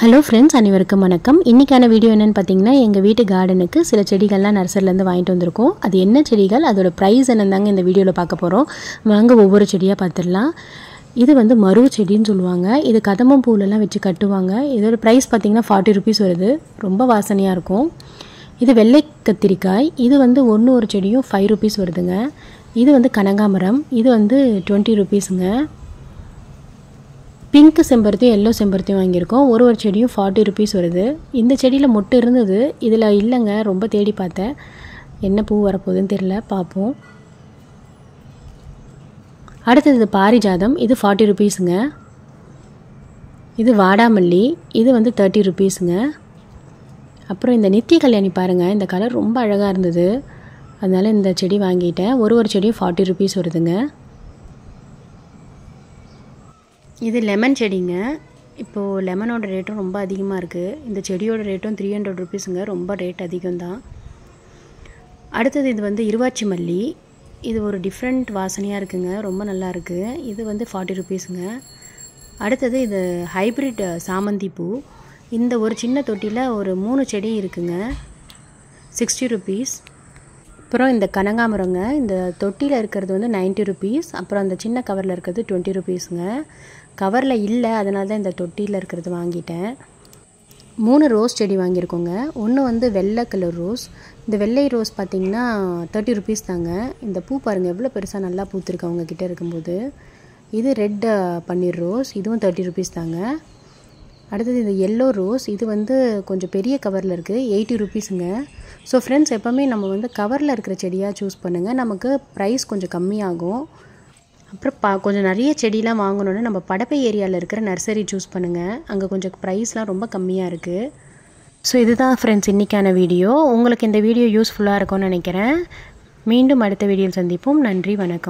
Hello friends, அனைவருக்கும் வணக்கம். இன்றைக்கான வீடியோ என்னென்னு பார்த்தீங்கன்னா, எங்கள் வீட்டு கார்டனுக்கு சில செடிகள்லாம் நர்சரிலேருந்து வாங்கிட்டு வந்திருக்கோம். அது என்ன செடிகள், அதோட ப்ரைஸ் என்னந்தாங்க இந்த வீடியோவில் பார்க்க போகிறோம். வாங்க ஒவ்வொரு செடியாக பார்த்துடலாம். இது வந்து மரு செடின்னு சொல்லுவாங்க. இது கதம்பம் பூலெல்லாம் வச்சு கட்டுவாங்க. இதோட ப்ரைஸ் பார்த்திங்கன்னா 40 ருபீஸ் வருது. ரொம்ப வாசனையாக இருக்கும். இது வெள்ளை கத்திரிக்காய். இது வந்து ஒரு செடியும் 5 ருபீஸ் வருதுங்க. இது வந்து கனகாமரம். இது வந்து 20 ருபீஸுங்க. பிங்க் செம்பருத்தியும் எல்லோ செம்பருத்தியும் வாங்கியிருக்கோம். ஒரு செடியும் 40 ருபீஸ் வருது. இந்த செடியில் மொட்டு இருந்தது, இதில் இல்லைங்க. ரொம்ப தேடி பார்த்தேன். என்ன பூ வரப்போகுதுன்னு தெரியல, பார்ப்போம். அடுத்தது இது பாரிஜாதம். இது 40 ருபீஸுங்க. இது வாடாமல்லி. இது வந்து 30 ருபீஸுங்க. அப்புறம் இந்த நித்திய கல்யாணி பாருங்கள், இந்த கலர் ரொம்ப அழகாக இருந்தது, அதனால் இந்த செடி வாங்கிட்டேன். ஒரு செடியும் 40 ருபீஸ் வருதுங்க. இது லெமன் செடிங்க. இப்போது லெமனோட ரேட்டும் ரொம்ப அதிகமாக இருக்குது. இந்த செடியோட ரேட்டும் 300 ருபீஸுங்க. ரொம்ப ரேட் அதிகம்தான். அடுத்தது இது வந்து இருவாச்சி மல்லி. இது ஒரு டிஃப்ரெண்ட் வாசனையாக இருக்குங்க, ரொம்ப நல்லா இருக்குது. இது வந்து 40 ருபீஸுங்க. அடுத்தது இது ஹைப்ரிட் சாமந்தி பூ. இந்த ஒரு சின்ன தொட்டியில் ஒரு 3 செடி இருக்குங்க, 60 ருபீஸ். அப்புறம் இந்த கனகாமரங்க, இந்த தொட்டியில் இருக்கிறது வந்து 90 ருபீஸ். அப்புறம் அந்த சின்ன கவரில் இருக்கிறது 20 ருபீஸுங்க. கவரில் இல்லை, அதனால தான் இந்த தொட்டியில் இருக்கிறது வாங்கிட்டேன். 3 ரோஸ் செடி வாங்கியிருக்கோங்க. ஒன்று வந்து வெள்ளை கலர் ரோஸ். இந்த வெள்ளை ரோஸ் பார்த்திங்கன்னா 30 ருபீஸ் தாங்க. இந்த பூ பாருங்கள் எவ்வளோ பெருசாக நல்லா பூத்துருக்கு அவங்கக்கிட்ட இருக்கும்போது. இது ரெட் பன்னீர் ரோஸ். இதுவும் 30 ருபீஸ் தாங்க. அடுத்தது இது எல்லோ ரோஸ். இது வந்து கொஞ்சம் பெரிய கவரில் இருக்குது, 80 ருபீஸுங்க. ஸோ ஃப்ரெண்ட்ஸ், எப்போவுமே நம்ம வந்து கவரில் இருக்கிற செடியாக சூஸ் பண்ணுங்கள், நமக்கு ப்ரைஸ் கொஞ்சம் கம்மியாகும். அப்புறம் கொஞ்சம் நிறைய செடியெலாம் வாங்கணுன்னு நம்ம படப்பை ஏரியாவில் இருக்கிற நர்சரி சூஸ் பண்ணுங்கள். அங்கே கொஞ்சம் ப்ரைஸ்லாம் ரொம்ப கம்மியாக இருக்குது. ஸோ இதுதான் ஃப்ரெண்ட்ஸ் இன்றைக்கான வீடியோ. உங்களுக்கு இந்த வீடியோ யூஸ்ஃபுல்லாக இருக்கும்னு நினைக்கிறேன். மீண்டும் அடுத்த வீடியோவில் சந்திப்போம். நன்றி, வணக்கம்.